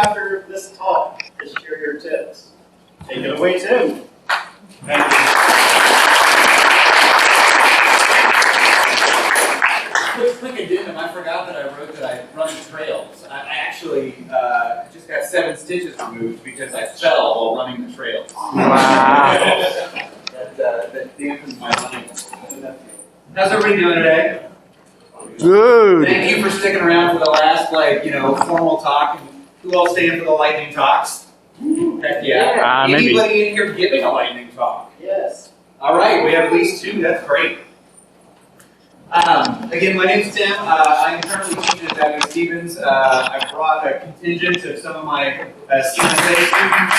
after this talk to share your tips. Take it away, Tim. Thank you. Quick addendum, I forgot that I wrote that I run trails. I actually just got 7 stitches removed because I fell while running the trails. Wow. That dampens my running. How's everybody doing today? Good. Thank you for sticking around for the last, formal talk. Who all staying for the lightning talks? Heck yeah. Maybe. Anybody in here giving a lightning talk? Yes. All right, we have at least 2. That's great. Again, my name's Tim. I'm currently teaching at W. Stevens. I brought a contingent of some of my CNSA students.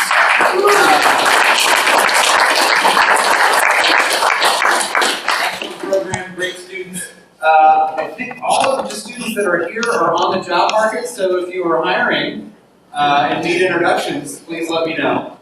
Excellent program, great students. I think all of the students that are here are on the job market, so if you are hiring and need introductions, please let me know.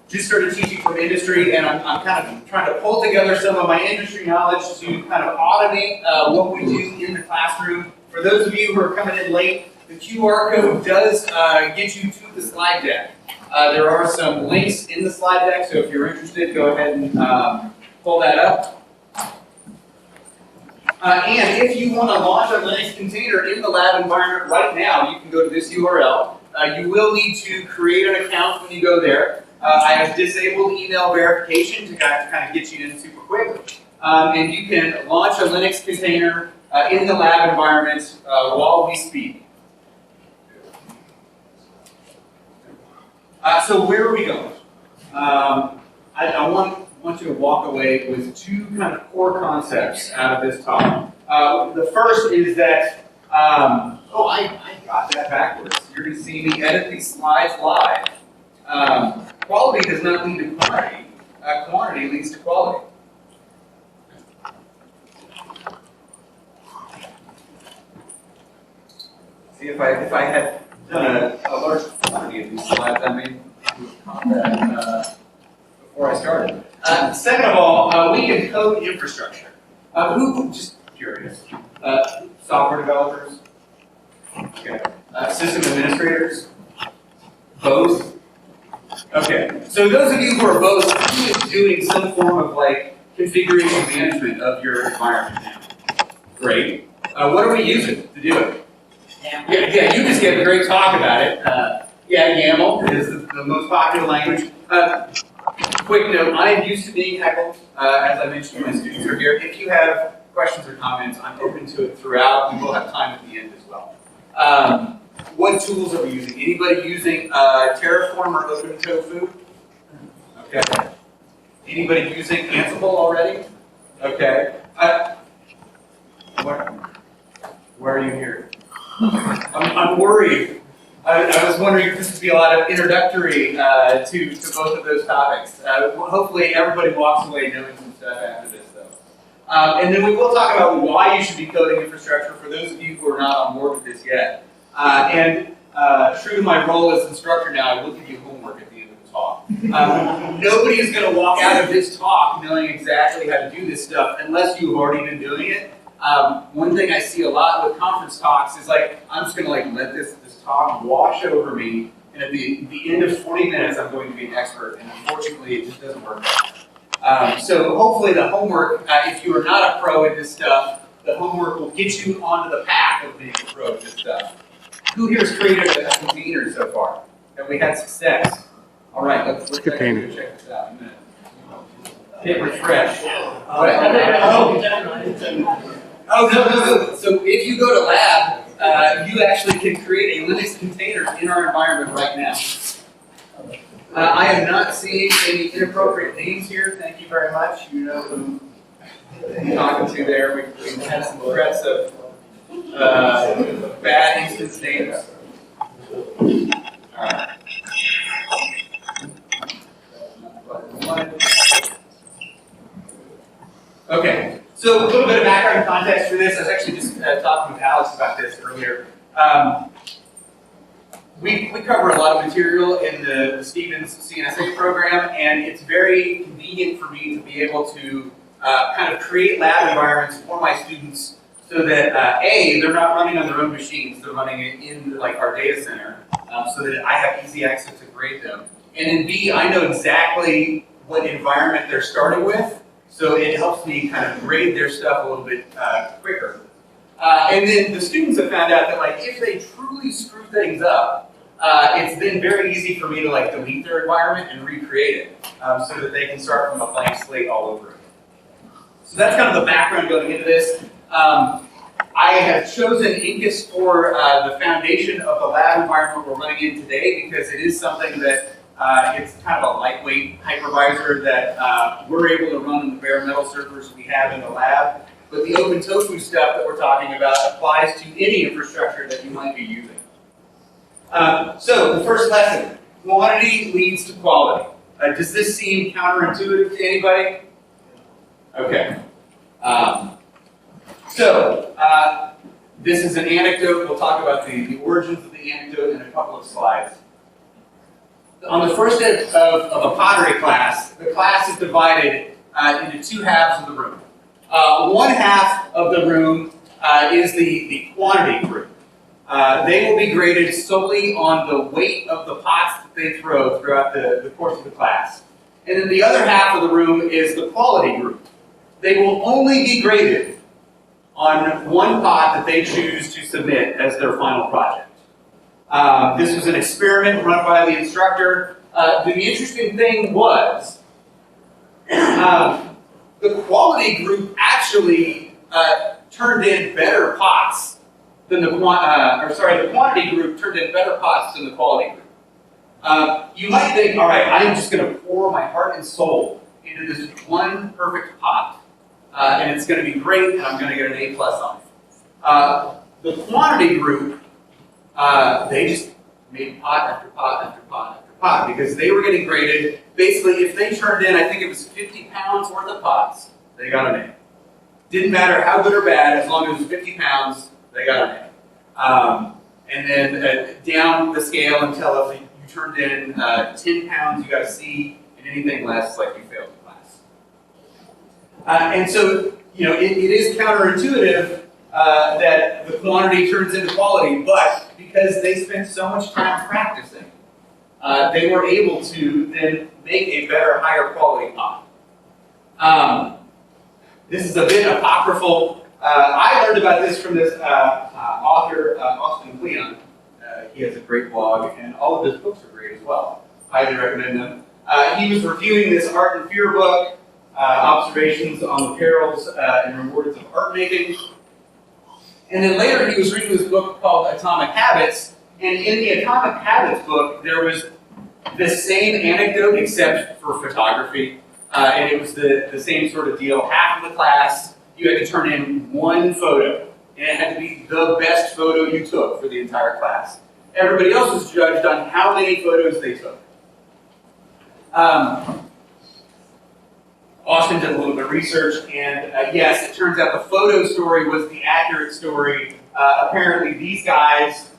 Just started teaching from industry, and I'm kind of trying to pull together some of my industry knowledge to kind of automate what we do in the classroom. For those of you who are coming in late, the QR code does get you to the slide deck. There are some links in the slide deck, so if you're interested, go ahead and pull that up. And if you want to launch a Linux container in the lab environment right now, you can go to this URL. You will need to create an account when you go there. I have disabled email verification to kind of get you in super quick. And you can launch a Linux container in the lab environment while we speak. So where are we going? I want you to walk away with 2 kind of core concepts out of this talk. The first is that, I got that backwards. You're going to see me edit these slides live. Quality does not lead to quantity. Quantity leads to quality. See, if I had done a large quantity of these slides, I may have caught that before I started. Second of all, we can code infrastructure. Who, just curious, software developers? Okay. System administrators? Both? Okay, so those of you who are both, who is doing some form of configuration management of your environment now? Great. What are we using to do it? Yeah, you just gave a great talk about it. YAML is the most popular language. Quick note, I am used to being heckled. As I mentioned, my students are here. If you have questions or comments, I'm open to it throughout. We will have time at the end as well. What tools are we using? Anybody using Terraform or OpenTofu? Okay. Anybody using Ansible already? Okay. Where are you here? I'm worried. I was wondering if this would be a lot of introductory to both of those topics. Hopefully everybody walks away knowing some stuff after this, though. And then we will talk about why you should be coding infrastructure for those of you who are not on board with this yet. True to my role as instructor now, I will give you homework at the end of the talk. Nobody is going to walk out of this talk knowing exactly how to do this stuff unless you've already been doing it. One thing I see a lot with conference talks is I'm just going to let this talk wash over me, and at the end of 40 minutes I'm going to be an expert, and unfortunately it just doesn't work. So hopefully the homework, if you are not a pro at this stuff, the homework will get you onto the path of being a pro at this stuff. Who here has created a container so far? Have we had success? All right, let's actually go check this out in a minute. Hit refresh. Oh, no. So if you go to lab, you actually can create a Linux container in our environment right now. I am not seeing any inappropriate names here. Thank you very much. You know who I'm talking to there. We've had some threats of bad instance names. All right. Okay, so a little bit of background context for this. I was actually just talking with Alex about this earlier. We cover a lot of material in the Stevens CNSA program, and it's very convenient for me to be able to kind of create lab environments for my students so that A, they're not running on their own machines, they're running it in like our data center, so that I have easy access to grade them. And then B, I know exactly what environment they're starting with, so it helps me kind of grade their stuff a little bit quicker. And then the students have found out that like if they truly screw things up, it's then very easy for me to like delete their environment and recreate it, so that they can start from a blank slate all over again. So that's kind of the background going into this. I have chosen Incus for the foundation of the lab environment we're running in today because it is something that it's kind of a lightweight hypervisor that we're able to run on the bare metal servers we have in the lab. But the open tofu stuff that we're talking about applies to any infrastructure that you might be using. So the first lesson, quantity leads to quality. Does this seem counterintuitive to anybody? Okay. This is an anecdote. We'll talk about the origins of the anecdote in a couple of slides. On the first day of a pottery class, the class is divided into two halves of the room. One half of the room is the quantity group. They will be graded solely on the weight of the pots that they throw throughout the course of the class. And then the other half of the room is the quality group. They will only be graded on one pot that they choose to submit as their final project. This was an experiment run by the instructor. The interesting thing was the quality group actually turned in better pots than the quantity group turned in better pots than the quality group. You might think, all right, I'm just going to pour my heart and soul into this one perfect pot. And it's going to be great, and I'm going to get an A+ on it. The quantity group, they just made pot after pot after pot after pot because they were getting graded. Basically, if they turned in, I think it was 50 pounds worth of pots, they got an A. Didn't matter how good or bad, as long as it was 50 pounds, they got an A. And then down the scale until if you turned in 10 pounds, you got a C, and anything less, like you failed. And so, it is counterintuitive that the quantity turns into quality, but because they spent so much time practicing, they were able to then make a better, higher quality pot. This is a bit apocryphal. I learned about this from this author, Austin Kleon. He has a great blog, and all of his books are great as well. Highly recommend them. He was reviewing this Art and Fear book, observations on the perils and rewards of art making. And then later he was reading this book called Atomic Habits, and in the Atomic Habits book there was this same anecdote except for photography. And it was the same sort of deal. Half of the class, you had to turn in one photo, and it had to be the best photo you took for the entire class. Everybody else was judged on how many photos they took. Austin did a little bit of research, and yes, it turns out the photo story was the accurate story. Apparently these guys,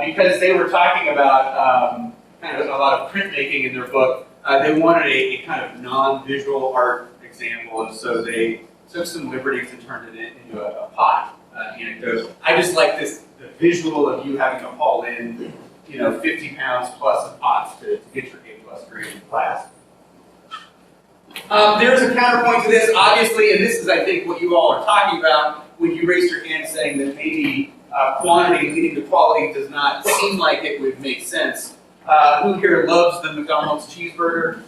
because they were talking about kind of a lot of printmaking in their book, they wanted a kind of non-visual art example, and so they took some liberties and turned it into a pot anecdote. I just like the visual of you having to haul in, 50 pounds plus of pots to get your A+ grade in class. There's a counterpoint to this, obviously, and this is, I think, what you all are talking about when you raise your hand saying that maybe quantity leading to quality does not seem like it would make sense. Who here loves the McDonald's cheeseburger?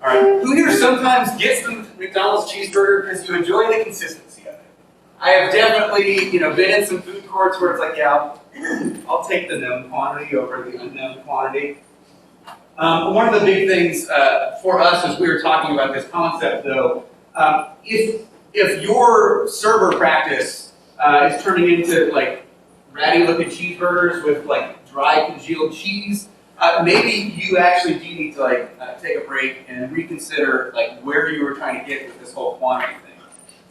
All right. Who here sometimes gets the McDonald's cheeseburger because you enjoy the consistency of it? I have definitely, been in some food courts where it's like, yeah, I'll take the known quantity over the unknown quantity. One of the big things for us as we were talking about this concept, though, if your server practice is turning into like ratty-looking cheeseburgers with like dry congealed cheese, maybe you actually do need to take a break and reconsider where you were trying to get with this whole quantity thing.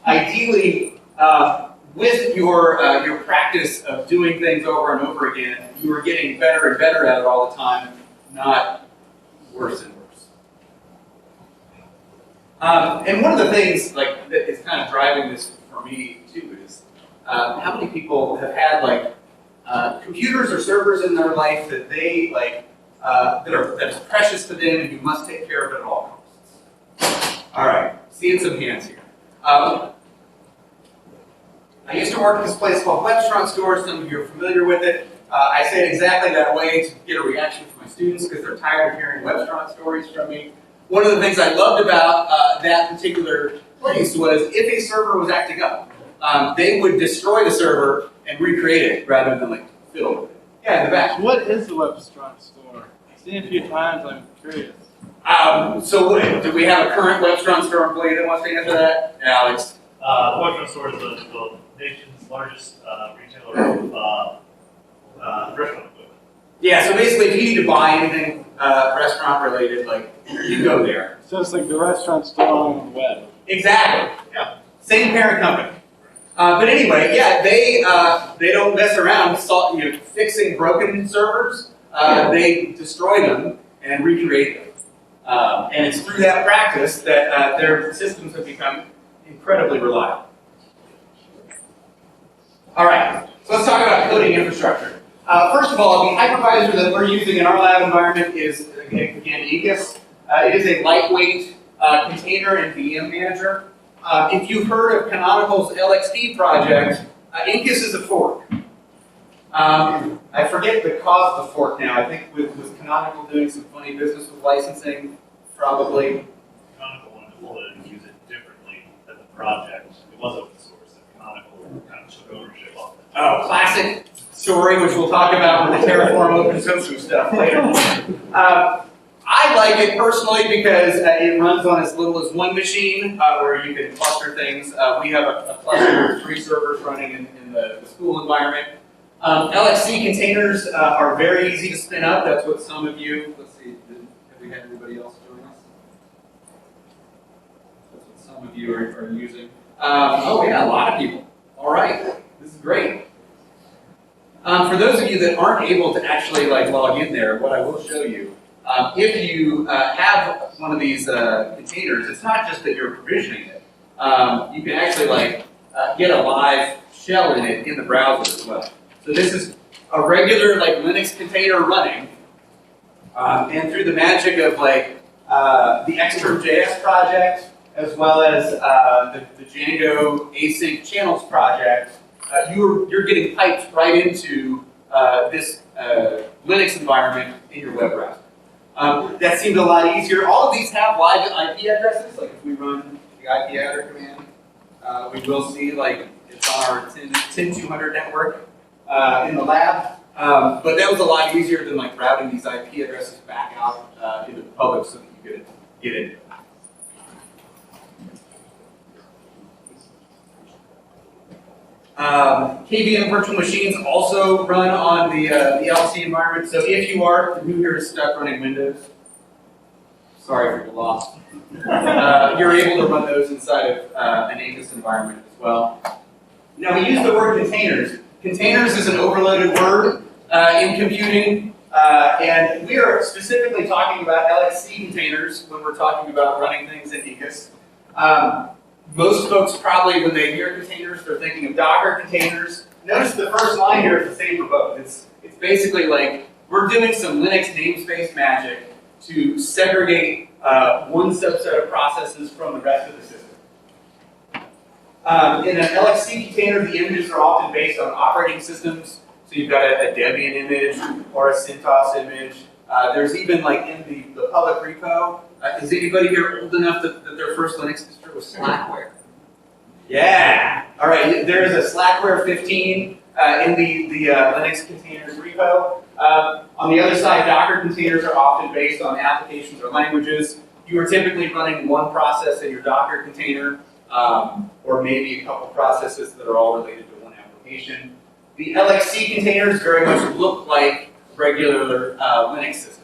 Ideally, with your practice of doing things over and over again, you are getting better and better at it all the time, not worse and worse. And one of the things that is kind of driving this for me too is how many people have had like computers or servers in their life that they like that is precious to them and you must take care of it at all costs? All right, seeing some hands here. I used to work at this place called Webstrong Stores. Some of you are familiar with it. I say it exactly that way to get a reaction from my students because they're tired of hearing Webstrong stories from me. One of the things I loved about that particular place was if a server was acting up, they would destroy the server and recreate it rather than like fiddle with it. Yeah, in the back. What is the Webstrong store? I've seen it a few times. I'm curious. Do we have a current Webstrong Store employee that wants to answer that? Alex. Freund store is the nation's largest retailer of restaurant equipment. Yeah, so basically if you need to buy anything restaurant related, like you go there. So it's like the restaurant store on the web. Exactly. Yeah. Same parent company. But anyway, yeah, they don't mess around fixing broken servers. They destroy them and recreate them. And it's through that practice that their systems have become incredibly reliable. All right, so let's talk about coding infrastructure. First of all, the hypervisor that we're using in our lab environment is, again, Incus. It is a lightweight container and VM manager. If you've heard of Canonical's LXD project, Incus is a fork. I forget the cause of the fork now. I think with Canonical doing some funny business with licensing, probably. Canonical wanted to pull it and use it differently than the project. It was open source, and Canonical kind of took ownership of it. Oh, classic story, which we'll talk about with the Terraform open source stuff later. I like it personally because it runs on as little as one machine where you can cluster things. We have a cluster of 3 servers running in the school environment. LXC containers are very easy to spin up. That's what some of you, let's see, have we had anybody else join us? That's what some of you are using. Oh yeah, a lot of people. All right, this is great. For those of you that aren't able to actually log in there, what I will show you, if you have one of these containers, it's not just that you're provisioning it. You can actually get a live shell in it in the browser as well. So this is a regular Linux container running, and through the magic of the Extern.js project, as well as the Django async channels project, you're getting piped right into this Linux environment in your web browser. That seemed a lot easier. All of these have live IP addresses. Like if we run the ipadder command, we will see it's on our 10200 network in the lab. But that was a lot easier than routing these IP addresses back out into the public so that you could get it. KVM virtual machines also run on the LC environment. So if you are new here stuck running Windows, sorry for your loss. You're able to run those inside of an Incus environment as well. Now we use the word containers. Containers is an overloaded word in computing, and we are specifically talking about LXC containers when we're talking about running things in Incus. Most folks probably, when they hear containers, they're thinking of Docker containers. Notice the first line here is the same for both. It's basically we're doing some Linux namespace magic to segregate one subset of processes from the rest of the system. In an LXC container, the images are often based on operating systems. So you've got a Debian image or a CentOS image. There's even in the public repo. Is anybody here old enough that their first Linux distro was Slackware? Yeah. All right. There is a Slackware 15 in the Linux containers repo. On the other side, Docker containers are often based on applications or languages. You are typically running one process in your Docker container, or maybe a couple processes that are all related to one application. The LXC containers very much look like regular Linux systems,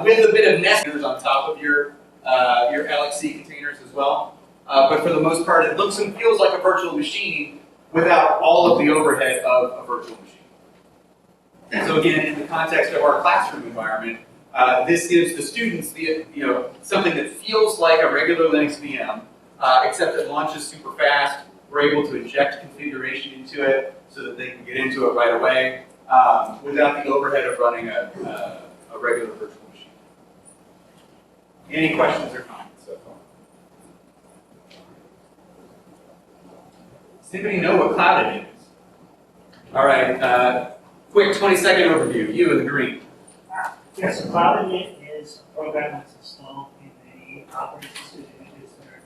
with a bit of nesting on top of your LXC containers as well. But for the most part, it looks and feels like a virtual machine without all of the overhead of a virtual machine. So again, in the context of our classroom environment, this gives the students something that feels like a regular Linux VM, except it launches super fast, we're able to inject configuration into it so that they can get into it right away without the overhead of running a regular virtual machine. Any questions or comments so far? Does anybody know what cloud it is? All right, quick 20-second overview. You in the green. Yes, so Cloud Init is a program that's installed in the operating system images that are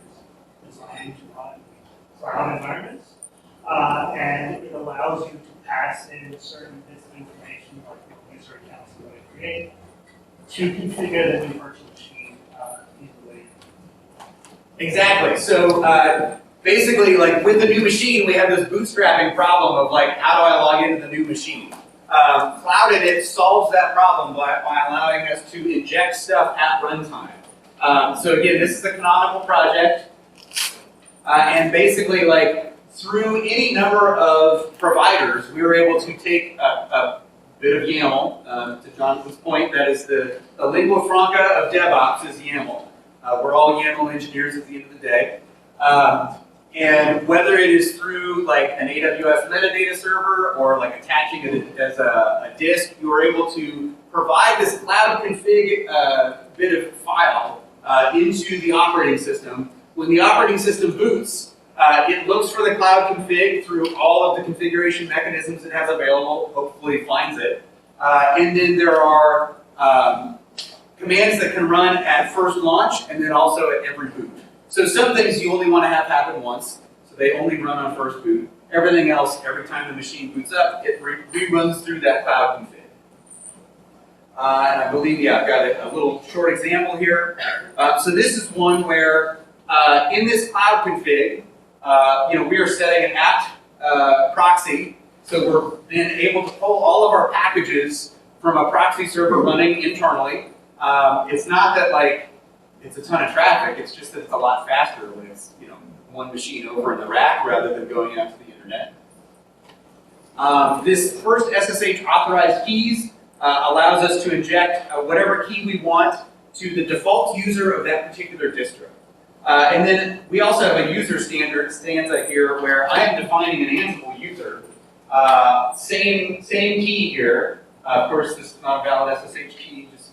designed to run cloud environments. And it allows you to pass in certain bits of information, like your user accounts you want to create, to configure the new virtual machine easily. Exactly. So basically, like with the new machine, we have this bootstrapping problem of like, how do I log into the new machine? Cloud Init solves that problem by allowing us to inject stuff at runtime. So again, this is a canonical project, and basically, like through any number of providers, we were able to take a bit of YAML. To Jonathan's point, that is the lingua franca of DevOps is YAML. We're all YAML engineers at the end of the day. And whether it is through like an AWS metadata server or like attaching it as a disk, you are able to provide this cloud config bit of file into the operating system. When the operating system boots, it looks for the cloud config through all of the configuration mechanisms it has available, hopefully finds it. And then there are commands that can run at first launch and then also at every boot. So some things you only want to have happen once, so they only run on first boot. Everything else, every time the machine boots up, it reruns through that cloud config. And I believe, yeah, I've got a little short example here. So this is one where in this cloud config, we are setting an apt proxy, so we're then able to pull all of our packages from a proxy server running internally. It's not that like it's a ton of traffic, it's just that it's a lot faster when it's one machine over in the rack rather than going out to the internet. This first SSH authorized keys allows us to inject whatever key we want to the default user of that particular distro. And then we also have a user stanza here where I am defining an Ansible user. Same key here. Of course, this is not a valid SSH key. Just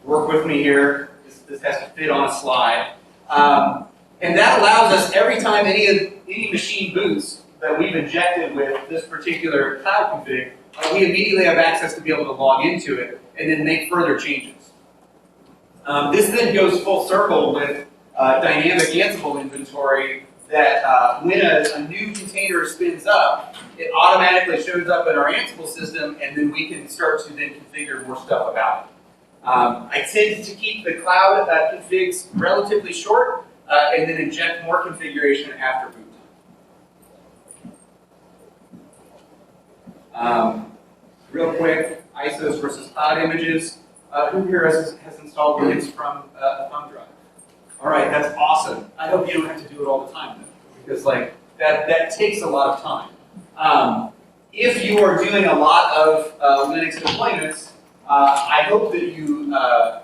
work with me here. This has to fit on a slide. And that allows us, every time any machine boots that we've injected with this particular cloud config, we immediately have access to be able to log into it and then make further changes. This then goes full circle with dynamic Ansible inventory that when a new container spins up, it automatically shows up in our Ansible system, and then we can start to then configure more stuff about it. I tend to keep the cloud configs relatively short and then inject more configuration after boot time. Real quick, ISOs versus cloud images. Who here has installed Linux from a thumb drive? All right, that's awesome. I hope you don't have to do it all the time, though, because like that takes a lot of time. If you are doing a lot of Linux deployments, I hope that you,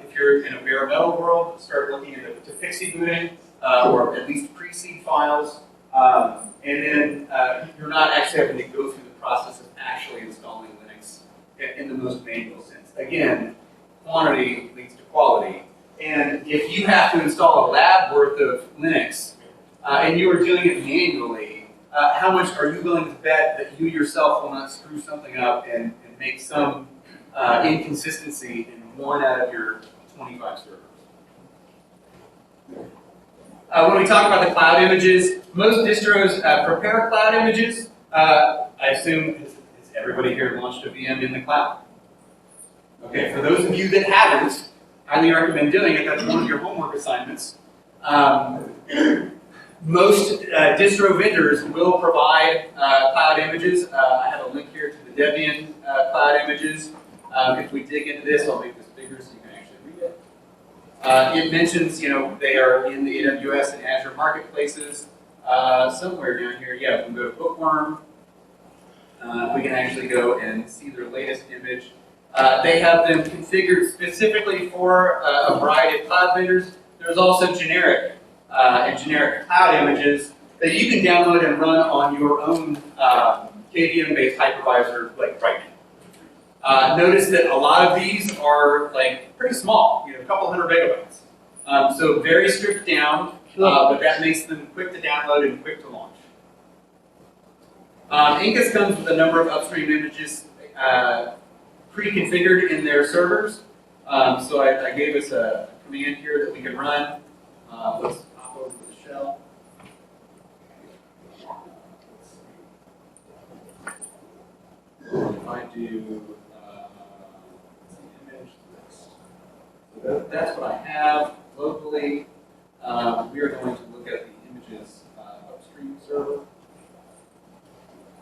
if you're in a bare metal world, start looking into fixie booting or at least pre-seed files, and then you're not actually having to go through the process of actually installing Linux in the most manual sense. Again, quantity leads to quality, and if you have to install a lab worth of Linux and you are doing it manually, how much are you willing to bet that you yourself will not screw something up and make some inconsistency in one out of your 25 servers? When we talk about the cloud images, most distros prepare cloud images. I assume, has everybody here launched a VM in the cloud? Okay, for those of you that haven't, highly recommend doing it. That's one of your homework assignments. Most distro vendors will provide cloud images. I have a link here to the Debian cloud images. If we dig into this, I'll make this bigger so you can actually read it. It mentions, they are in the AWS and Azure marketplaces. Somewhere down here, yeah, we can go to Bookworm. We can actually go and see their latest image. They have them configured specifically for a variety of cloud vendors. There's also generic cloud images that you can download and run on your own KVM-based hypervisor, like right now. Notice that a lot of these are like pretty small, a couple hundred megabytes. So very stripped down, but that makes them quick to download and quick to launch. Incus comes with a number of upstream images pre-configured in their servers. So I gave us a command here that we can run. Let's hop over to the shell. If I do image list, so that's what I have locally. We are going to look at the images upstream server.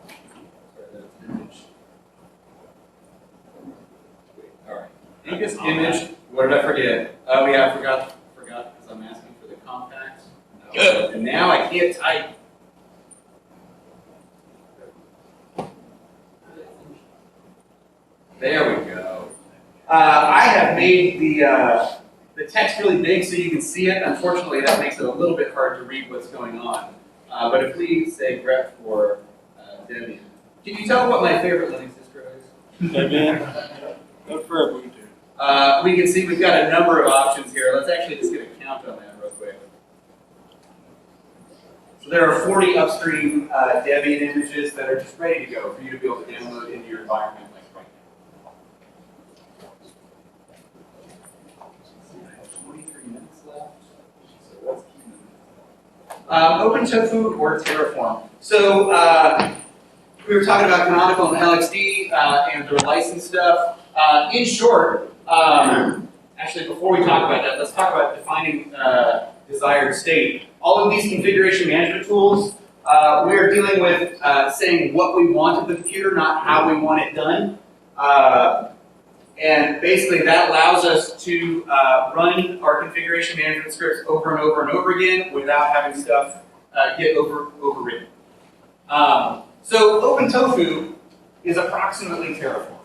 Sorry, that's image. All right. Incus image. What did I forget? Oh yeah, I forgot because I'm asking for the compacts. No. And now I can't type. There we go. I have made the text really big so you can see it. Unfortunately, that makes it a little bit hard to read what's going on. But if we say grep for Debian, can you tell what my favorite Linux distro is? Debian? Good for Ubuntu. We can see we've got a number of options here. Let's actually just get a count on that real quick. So there are 40 upstream Debian images that are just ready to go for you to be able to download into your environment. 23 minutes left. So let's keep OpenTofu or Terraform. So we were talking about Canonical and LXD and their license stuff. In short, actually before we talk about that, let's talk about defining desired state. All of these configuration management tools, we're dealing with saying what we want of the computer, not how we want it done. And basically that allows us to run our configuration management scripts over and over and over again without having stuff get overwritten. So OpenTofu is approximately Terraform.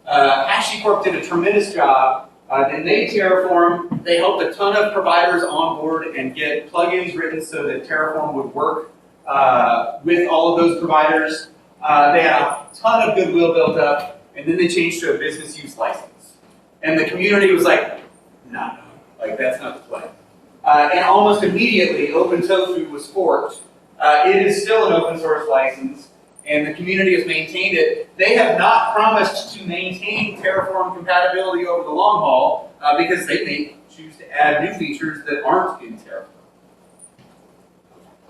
HashiCorp did a tremendous job. They made Terraform. They helped a ton of providers on board and get plugins written so that Terraform would work with all of those providers. They had a ton of goodwill built up. And then they changed to a business use license. And the community was like, no, like that's not the play. And almost immediately, OpenTofu was forked. It is still an open source license, and the community has maintained it. They have not promised to maintain Terraform compatibility over the long haul because they may choose to add new features that aren't in Terraform.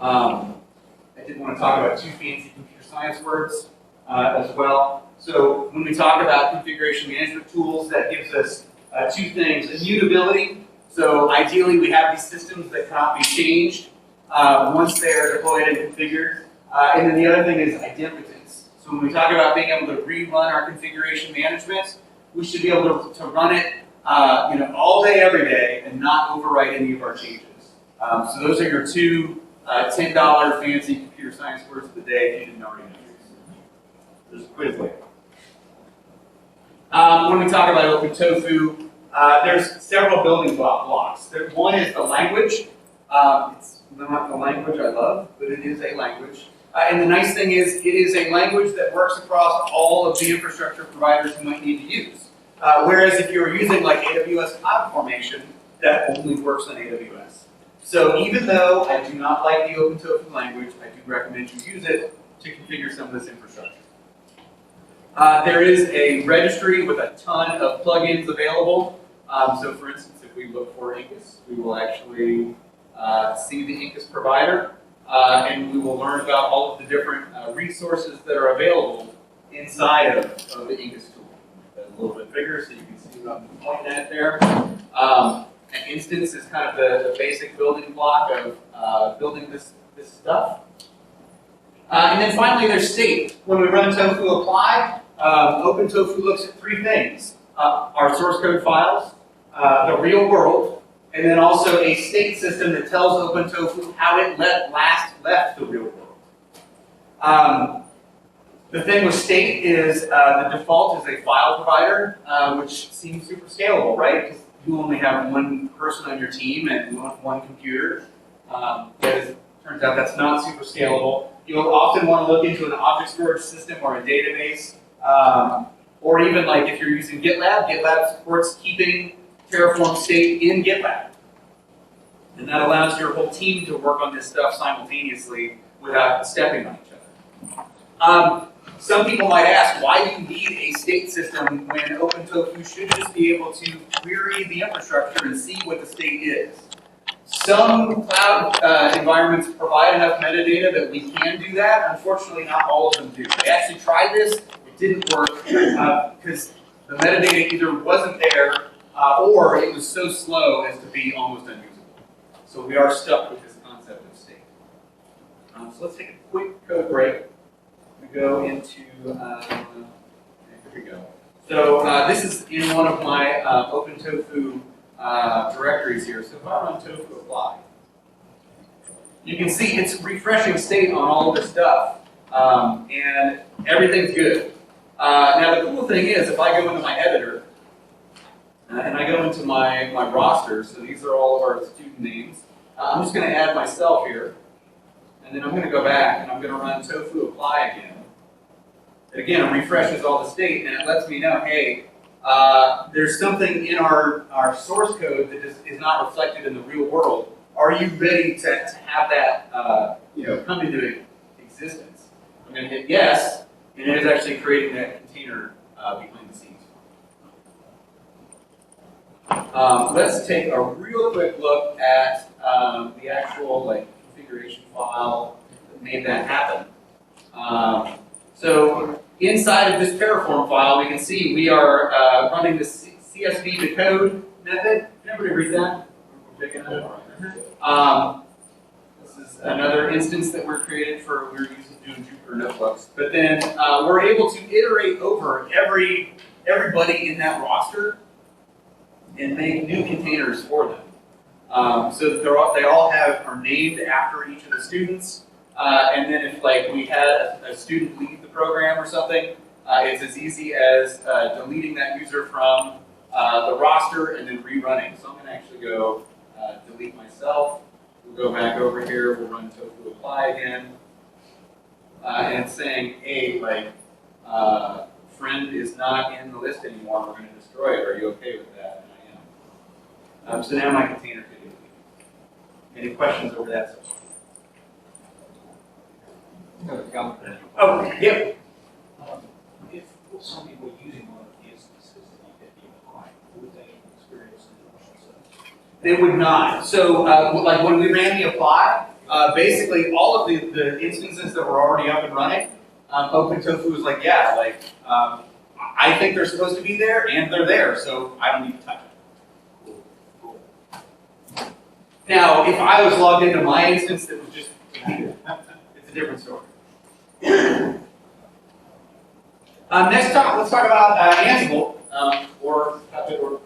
I did want to talk about two fancy computer science words as well. So when we talk about configuration management tools, that gives us two things. Immutability. So ideally we have these systems that cannot be changed once they are deployed and configured. And then the other thing is idempotence. So when we talk about being able to rerun our configuration management, we should be able to run it all day, every day, and not overwrite any of our changes. So those are your two $10 fancy computer science words of the day if you didn't already know. There's a quiz later. When we talk about OpenTofu, there's several building blocks. One is the language. It's not the language I love, but it is a language. And the nice thing is, it is a language that works across all of the infrastructure providers you might need to use. Whereas if you're using like AWS CloudFormation, that only works on AWS. So even though I do not like the OpenTofu language, I do recommend you use it to configure some of this infrastructure. There is a registry with a ton of plugins available. So for instance, if we look for Incus, we will actually see the Incus provider, and we will learn about all of the different resources that are available inside of the Incus tool. A little bit bigger so you can see what I'm pointing at there. An instance is kind of the basic building block of building this stuff. And then finally, there's state. When we run tofu apply, OpenTofu looks at three things. Our source code files, the real world, and then also a state system that tells OpenTofu how it last left the real world. The thing with state is the default is a file provider, which seems super scalable, right? Because you only have one person on your team and one computer. That is Turns out that's not super scalable. You'll often want to look into an object storage system or a database, or even like if you're using GitLab, GitLab supports keeping Terraform state in GitLab. And that allows your whole team to work on this stuff simultaneously without stepping on each other. Some people might ask, why do you need a state system when OpenTofu should just be able to query the infrastructure and see what the state is? Some cloud environments provide enough metadata that we can do that. Unfortunately, not all of them do. I actually tried this. It didn't work because the metadata either wasn't there or it was so slow as to be almost unusable. So we are stuck with this concept of state. So let's take a quick code break. We go into, here we go. So this is in one of my OpenTofu directories here. So if I run tofu apply, you can see it's refreshing state on all of this stuff, and everything's good. Now the cool thing is, if I go into my editor and I go into my roster, so these are all of our student names. I'm just going to add myself here, and then I'm going to go back and I'm going to run tofu apply again. And again, it refreshes all the state, and it lets me know, hey, there's something in our source code that is not reflected in the real world. Are you ready to have that come into existence? I'm going to hit yes, and it is actually creating that container behind the scenes. Let's take a real quick look at the actual configuration file that made that happen. So inside of this Terraform file, we can see we are running the CSV to code method. Can everybody read that? This is another instance that we're created for we're using doing Jupyter notebooks. But then we're able to iterate over everybody in that roster and make new containers for them. So that they all are named after each of the students. And then if we had a student leave the program or something, it's as easy as deleting that user from the roster and then rerunning. So I'm going to actually go delete myself. We'll go back over here. We'll run tofu apply again. And it's saying, hey, Freund is not in the list anymore. We're going to destroy it. Are you okay with that? And I am. So now my container can be deleted. Any questions over that so far? Oh, yep. If somebody were using one of the instances that you get applied, would they experience the emotions? They would not. So, when we ran the apply, basically all of the instances that were already up and running, OpenTofu was like, yeah, I think they're supposed to be there, and they're there, so I don't need to touch it. Cool. Now, if I was logged into my instance that was just deleted, it's a different story. Next talk, let's talk about Ansible, or Puppet, or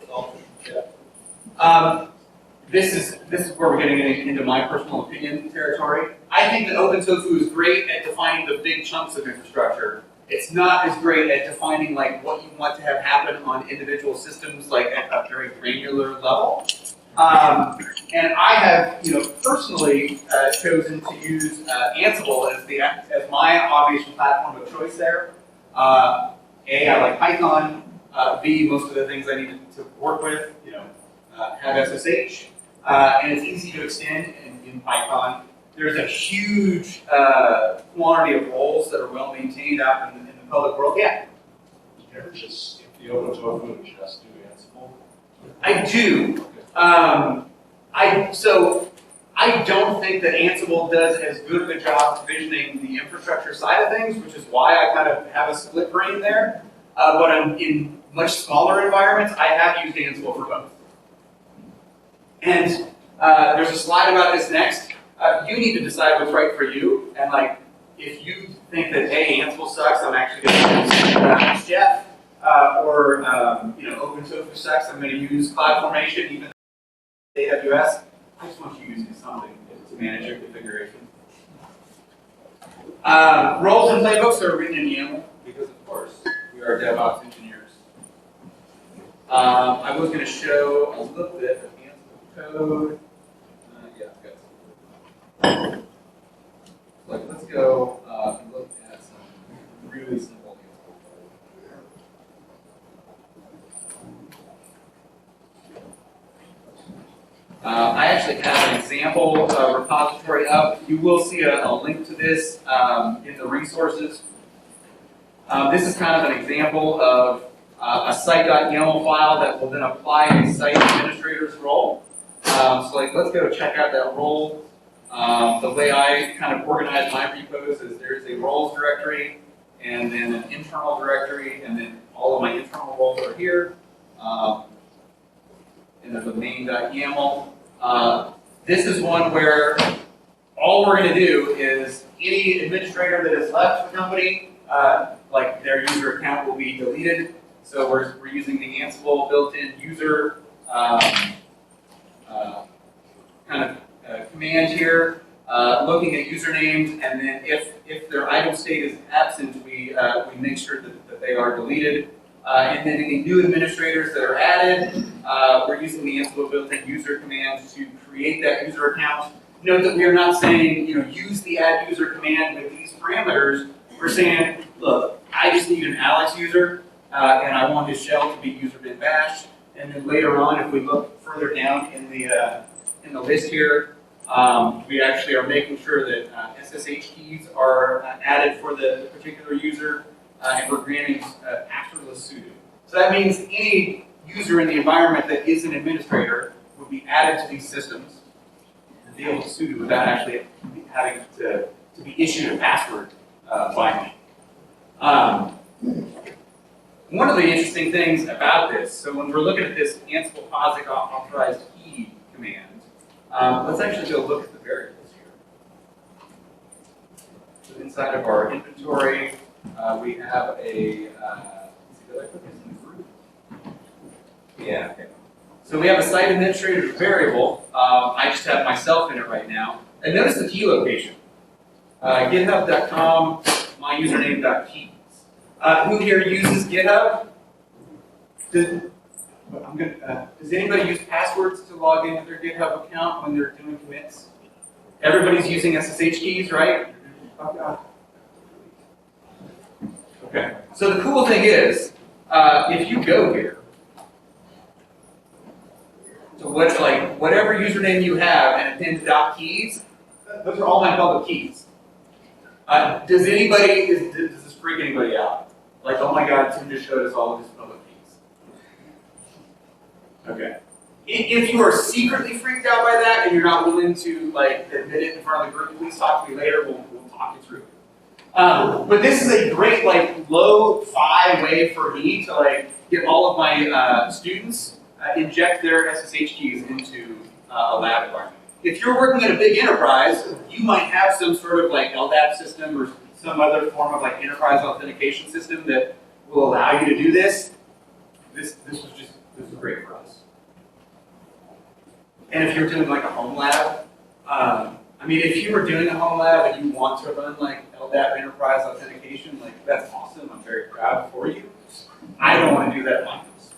This is where we're getting into my personal opinion territory. I think that OpenTofu is great at defining the big chunks of infrastructure. It's not as great at defining what you want to have happen on individual systems, at a very granular level. And I have, personally chosen to use Ansible as my automation platform of choice there. A, I like Python. B, most of the things I need to work with, have SSH. And it's easy to extend in Python. There's a huge quantity of roles that are well maintained out in the public world. Yeah? You ever just skip the OpenTofu and just do Ansible? I do. I don't think that Ansible does as good of a job provisioning the infrastructure side of things, which is why I kind of have a split brain there. But in much smaller environments, I have used Ansible for both. And there's a slide about this next. You need to decide what's right for you. And if you think that, hey, Ansible sucks, I'm actually going to use Jeff. Or OpenTofu sucks, I'm going to use CloudFormation, even AWS. I just want you using something to manage your configuration. Roles and playbooks are written in YAML because, of course, we are DevOps engineers. I was going to show a little bit of Ansible code. Yeah, I've got some. I actually have an example repository up. You will see a link to this in the resources. This is kind of an example of a site.yaml file that will then apply a site administrator's role. So like, let's go check out that role. The way I kind of organize my repos is there's a roles directory, and then an internal directory, and then all of my internal roles are here. And there's a main.yaml. This is one where all we're going to do is any administrator that has left the company, like their user account will be deleted. So we're using the Ansible built-in user command here, looking at usernames, and then if their idle state is absent, we make sure that they are deleted. And then any new administrators that are added, we're using the Ansible built-in user command to create that user account. Note that we are not saying, use the add user command with these parameters. We're saying, look, I just need an Alex user, and I want his shell to be user bin bash. And then later on, if we look further down in the list here, we actually are making sure that SSH keys are added for the particular user, and we're granting passwordless sudo. So that means any user in the environment that is an administrator would be added to these systems and be able to sudo without actually having to be issued a password by me. One of the interesting things about this, so when we're looking at this Ansible POSIX authorized key command, let's actually go look at the variables here. So inside of our inventory, we have a, did I put this in the group? Yeah, okay. So we have a site administrator variable. I just have myself in it right now. And notice the key location. GitHub.com, my username.keys. Who here uses GitHub? Does anybody use passwords to log into their GitHub account when they're doing commits? Everybody's using SSH keys, right? Okay. So the cool thing is, if you go here, so whatever username you have and append .keys, those are all my public keys. Does this freak anybody out? Like, oh my God, Tim just showed us all of his public keys. Okay. If you are secretly freaked out by that and you're not willing to admit it in front of the group, please talk to me later. We'll talk you through it. But this is a great low-fi way for me to get all of my students inject their SSH keys into a lab environment. If you're working in a big enterprise, you might have some sort of LDAP system or some other form of enterprise authentication system that will allow you to do this. This is great for us. And if you're doing a home lab, if you were doing a home lab and you want to run LDAP enterprise authentication, that's awesome. I'm very proud for you. I don't want to do that in my house.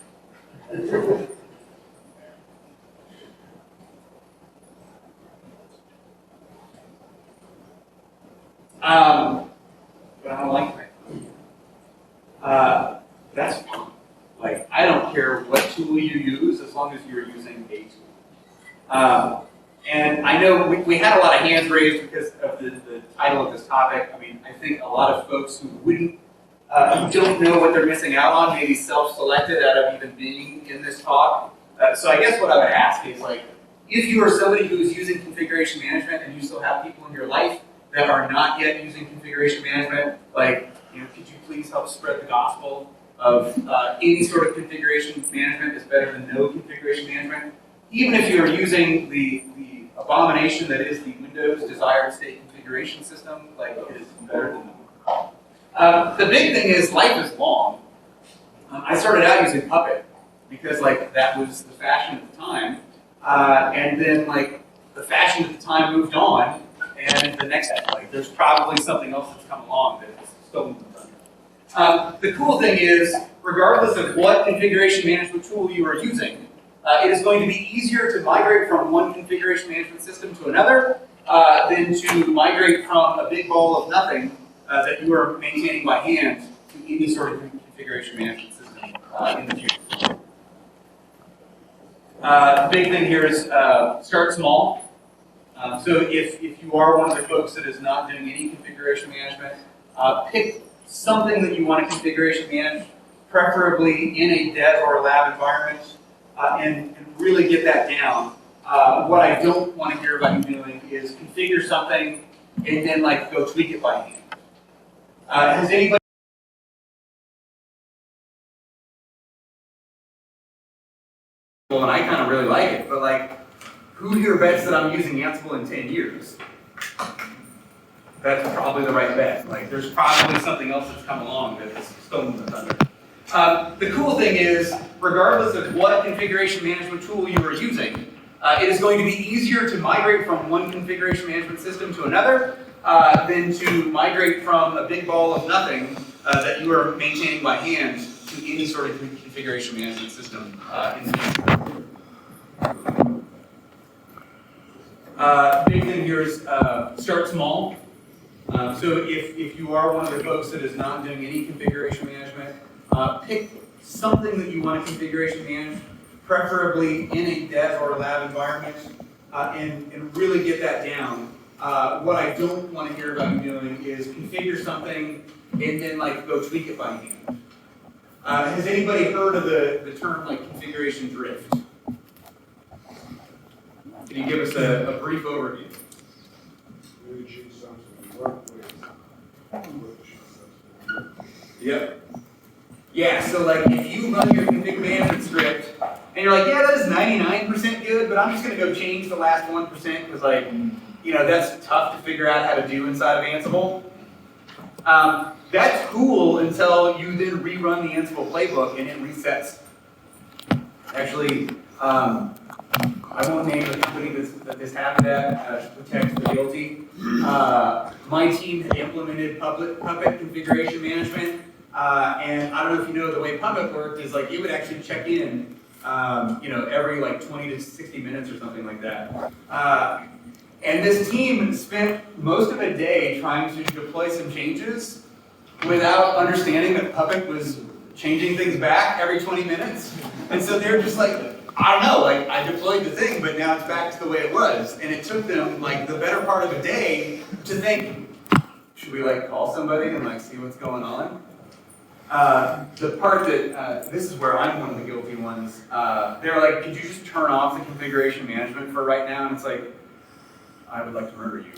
But I don't like that. That's fine. I don't care what tool you use as long as you're using a tool. And I know we had a lot of hands raised because of the title of this topic. I think a lot of folks who don't know what they're missing out on, maybe self-selected out of even being in this talk. So I guess what I would ask is if you are somebody who's using configuration management and you still have people in your life that are not yet using configuration management, could you please help spread the gospel of any sort of configuration management is better than no configuration management? Even if you're using the abomination that is the Windows desired state configuration system, it is better than no. The big thing is life is long. I started out using Puppet because that was the fashion at the time, and then the fashion at the time moved on. And the next, there's probably something else that's come along that is still moving on. The cool thing is, regardless of what configuration management tool you are using, it is going to be easier to migrate from one configuration management system to another than to migrate from a big ball of nothing that you are maintaining by hand to any sort of configuration management system in the future. The big thing here is start small. So if you are one of the folks that is not doing any configuration management, pick something that you want to configuration manage, preferably in a dev or a lab environment, and really get that down. What I don't want to hear about you doing is configure something and then like go tweak it by hand. Has anybody? Well, and I kind of really like it, but like, who here bets that I'm using Ansible in 10 years? That's probably the right bet. Like, there's probably something else that's come along that has stolen the thunder. The cool thing is, regardless of what configuration management tool you are using, it is going to be easier to migrate from one configuration management system to another than to migrate from a big ball of nothing that you are maintaining by hand to any sort of configuration management system in the future. Big thing here is start small. So if you are one of the folks that is not doing any configuration management, pick something that you want to configuration manage, preferably in a dev or lab environment, and really get that down. What I don't want to hear about you doing is configure something and then like go tweak it by hand. Has anybody heard of the term like configuration drift? Can you give us a brief overview? Yep. Yeah, so like if you run your config management script and you're like, yeah, that is 99% good, but I'm just gonna go change the last 1% because like, you know, that's tough to figure out how to do inside of Ansible. That's cool until you then rerun the Ansible playbook and it resets. Actually, I won't name the company that this happened at to protect the guilty. My team had implemented Puppet configuration management, and I don't know if you know the way Puppet worked is like it would actually check in, you know, every like 20 to 60 minutes or something like that. And this team spent most of a day trying to deploy some changes without understanding that Puppet was changing things back every 20 minutes. And so they're just like, I don't know, like I deployed the thing, but now it's back to the way it was. And it took them like the better part of a day to think, should we like call somebody and like see what's going on? The part that, this is where I'm one of the guilty ones, they're like, could you just turn off the configuration management for right now? And it's like, I would like to murder you,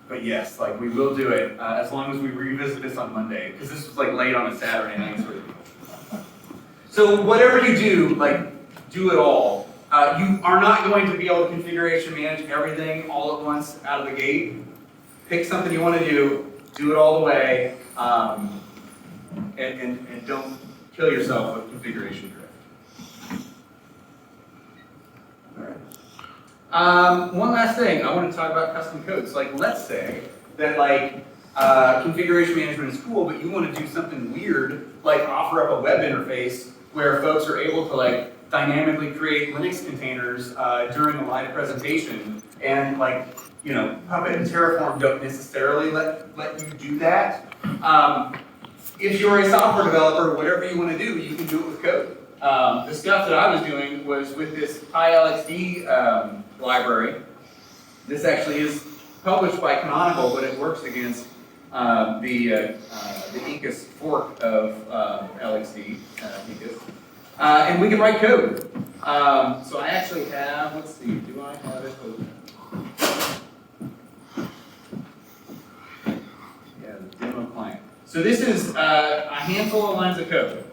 but yes, like we will do it as long as we revisit this on Monday, because this was like late on a Saturday night sort of. So whatever you do, like do it all. You are not going to be able to configuration manage everything all at once out of the gate. Pick something you want to do it all the way, and don't kill yourself with configuration drift. All right. One last thing, I want to talk about custom codes. Like, let's say that like configuration management is cool, but you want to do something weird, like offer up a web interface where folks are able to like dynamically create Linux containers during a live presentation, and like, you know, Puppet and Terraform don't necessarily let you do that. If you're a software developer, whatever you want to do, you can do it with code. The stuff that I was doing was with this PyLXD library. This actually is published by Canonical, but it works against the Incus fork of LXD, Incus. And we can write code. So I actually have, let's see, do I have it open? Yeah, the demo client. So this is a handful of lines of code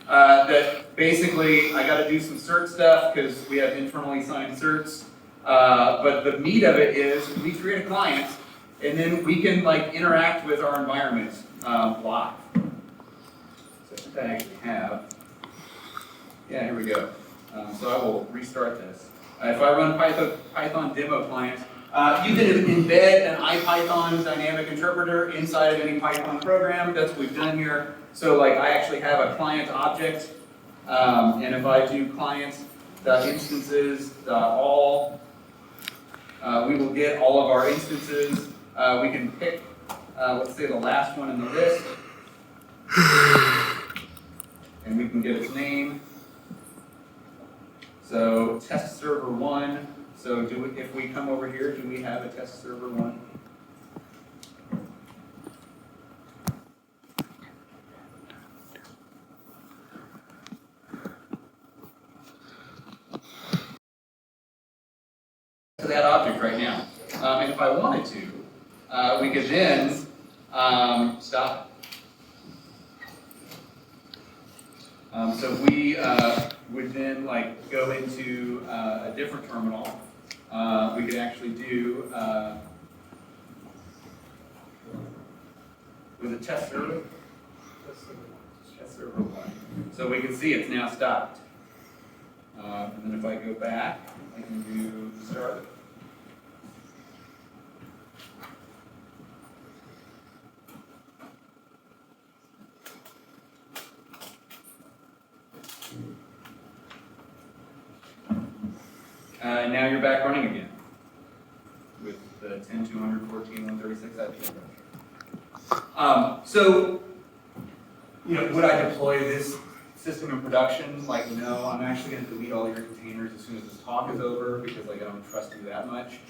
that basically I got to do some cert stuff because we have internally signed certs. But the meat of it is we create a client and then we can like interact with our environment live. So I think I actually have. Yeah, here we go. So I will restart this. If I run Python demo client, you can embed an IPython dynamic interpreter inside of any Python program. That's what we've done here. So like I actually have a client object, and if I do client.instances.all, we will get all of our instances. We can pick, let's say the last one in the list, and we can get its name. So test server 1. So if we come over here, do we have a test server 1? To that object right now. And if I wanted to, we could then stop it. So if we would then like go into a different terminal, we could actually do with a test server. Test server 1. So we can see it's now stopped. And then if I go back, I can do start. Now you're back running again with the 10, 214, 136 IP address. So, would I deploy this system in production? Like, no, I'm actually going to delete all your containers as soon as this talk is over because like I don't trust you that much.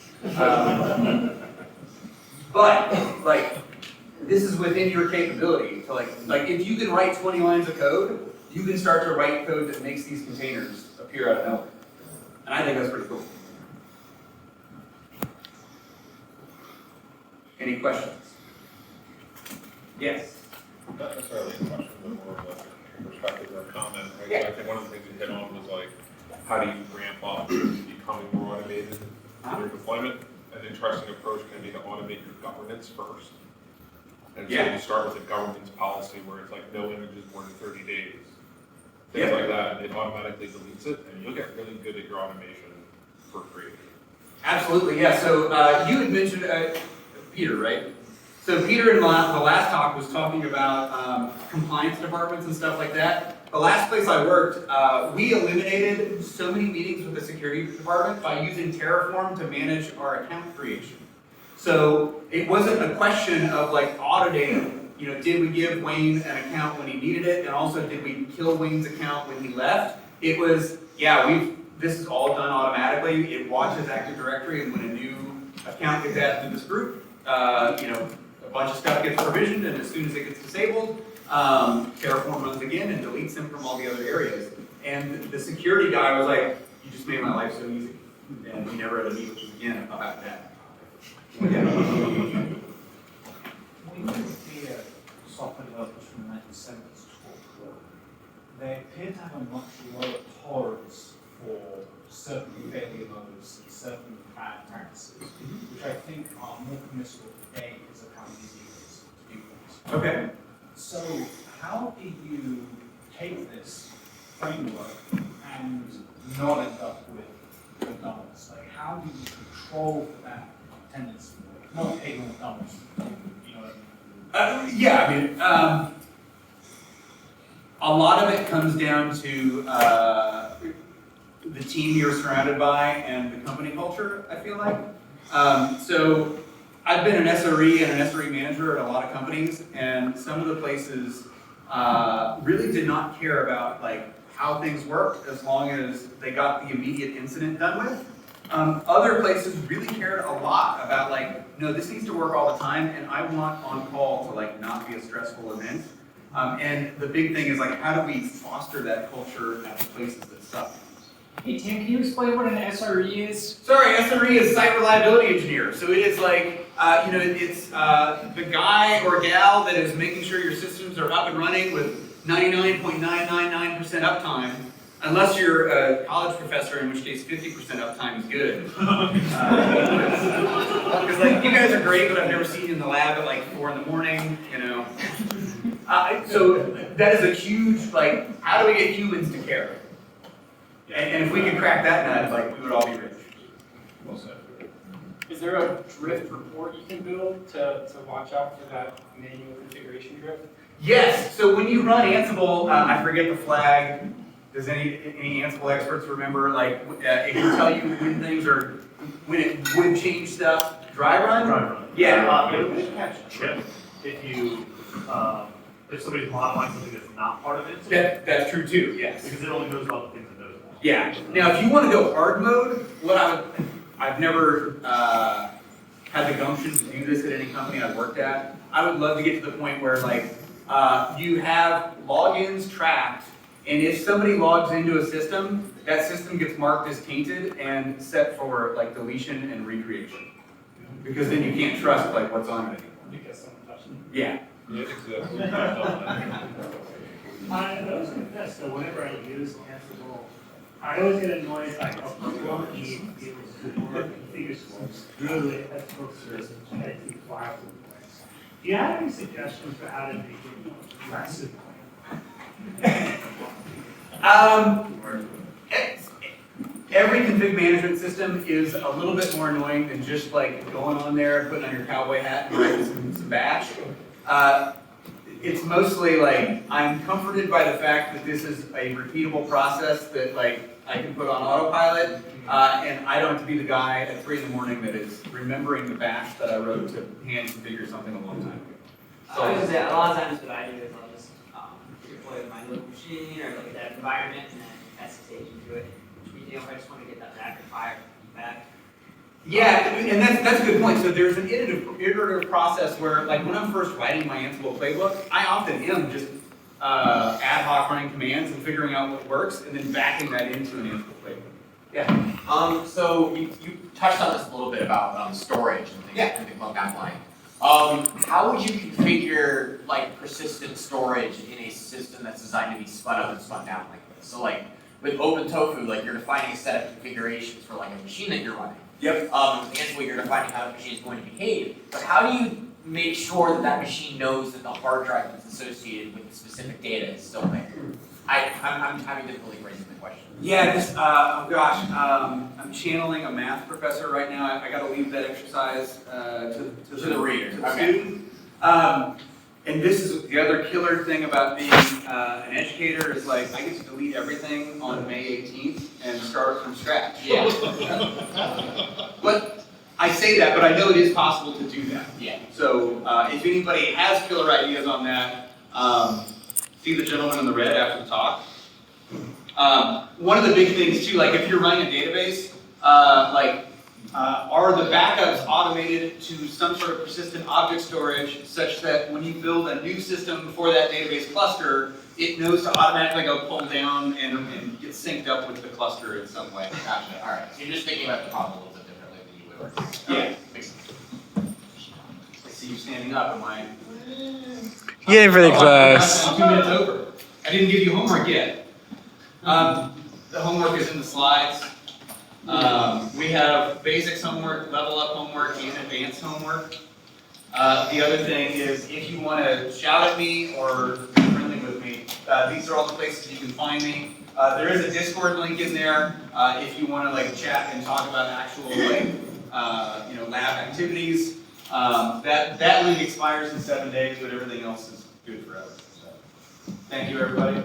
But like, this is within your capability to like if you can write 20 lines of code, you can start to write code that makes these containers appear out of nowhere. And I think that's pretty cool. Any questions? Yes. Not necessarily a question, but more of a perspective or a comment, right? Yeah. So I think one of the things you hit on was like, how do you ramp up to becoming more automated in your deployment? An interesting approach can be to automate your governance first. And so Yeah. you start with a governance policy where it's like no images more than 30 days. Things Yeah. like that, and it automatically deletes it, and you'll get really good at your automation for free. Absolutely, yeah. So you had mentioned Peter, right? So Peter in the last talk was talking about compliance departments and stuff like that. The last place I worked, we eliminated so many meetings with the security department by using Terraform to manage our account creation. So it wasn't a question of like auditing, did we give Wayne an account when he needed it, and also did we kill Wayne's account when he left? It was, this is all done automatically. It watches Active Directory, and when a new account gets added to this group, a bunch of stuff gets provisioned, and as soon as it gets disabled, Terraform runs again and deletes them from all the other areas. And the security guy was like, "You just made my life so easy," and we never had to meet with him again about that. When you hear software developers from the 1970s talk, they appear to have a much lower tolerance for certain failure modes and certain bad practices, which I think are more permissible today because of how easy it is to do things. Okay. So how do you take this framework and not end up with McDonald's? Like, how do you control for that tendency? Not taking McDonald's, you know what I mean? A lot of it comes down to the team you're surrounded by and the company culture, I feel like. So I've been an SRE and an SRE manager at a lot of companies, and some of the places really did not care about like how things worked as long as they got the immediate incident done with. Other places really cared a lot about like, no, this needs to work all the time, and I want on call to like not be a stressful event. And the big thing is like, how do we foster that culture at the places that suck? Hey Tim, can you explain what an SRE is? Sorry, SRE is Site Reliability Engineer. So it is like, it's the guy or gal that is making sure your systems are up and running with 99.999% uptime. Unless you're a college professor, in which case 50% uptime is good. Because like, you guys are great, but I've never seen you in the lab at like 4 in the morning, So that is a huge, like, how do we get humans to care? And if we could crack that nut, like, we would all be rich. Well said. Is there a drift report you can build to watch out for that manual configuration drift? Yes, so when you run Ansible, I forget the flag. Does any Ansible experts remember, like, it can tell you when things are, when it would change stuff? Dry run? Dry run. Yeah. It will catch chip if somebody's modifying something that's not part of it. That's true too, yes. Because it only knows about the things it knows about. Yeah. Now, if you want to go hard mode, I've never had the gumption to do this at any company I've worked at. I would love to get to the point where like you have logins tracked, and if somebody logs into a system, that system gets marked as tainted and set for like deletion and recreation. Because then you can't trust like what's on it anymore. Because someone touched it. Yeah. Yeah, exactly. I always confess that whenever I use Ansible, I always get annoyed by how clunky it feels to work and figure through it as opposed to just trying to file in place. Do you have any suggestions for how to make it less annoying? Every config management system is a little bit more annoying than just like going on there, putting on your cowboy hat and writing some bash. It's mostly like, I'm comforted by the fact that this is a repeatable process that like I can put on autopilot, and I don't have to be the guy at 3 in the morning that is remembering the bash that I wrote to hand configure something a long time ago. So I was gonna say, a lot of times what I do is I'll just deploy my local machine or look at that environment and then SSH into it. You know, if I just want to get that rapid fire back. Yeah, and that's a good point. So there's an iterative process where, like, when I'm first writing my Ansible playbook, I often am just ad hoc running commands and figuring out what works, and then backing that into an Ansible playbook. Yeah. So you touched on this a little bit about storage and things Yeah. in the cloud pipeline. How would you configure like persistent storage in a system that's designed to be spun up and spun down like this? So like with OpenTofu, like you're defining a set of configurations for like a machine that you're running. Yep. Ansible, you're defining how the machine is going to behave. But how do you make sure that that machine knows that the hard drive that's associated with the specific data is still there? I'm having difficulty raising the question. Yeah, this, oh gosh, I'm channeling a math professor right now. I gotta leave that exercise to the reader. To the Okay. student. And this is the other killer thing about being an educator is like, I get to delete everything on May 18th and start from scratch. Yeah. But I say that, but I know it is possible to do that. Yeah. So if anybody has killer ideas on that, see the gentleman in the red after the talk. One of the big things too, like if you're running a database, are the backups automated to some sort of persistent object storage such that when you build a new system for that database cluster, it knows to automatically go pull down and get synced up with the cluster in some way. Gotcha. All right. So you're just thinking about the problem a little bit differently than you would work. Yeah. Makes sense. I see you standing up. Am I? Getting for the class. I'm 2 minutes over. I didn't give you homework yet. The homework is in the slides. We have basics homework, level up homework, and advanced homework. The other thing is if you want to shout at me or be friendly with me, these are all the places you can find me. There is a Discord link in there if you want to like chat and talk about actual like lab activities. That link expires in 7 days, but everything else is good forever. So, thank you, everybody.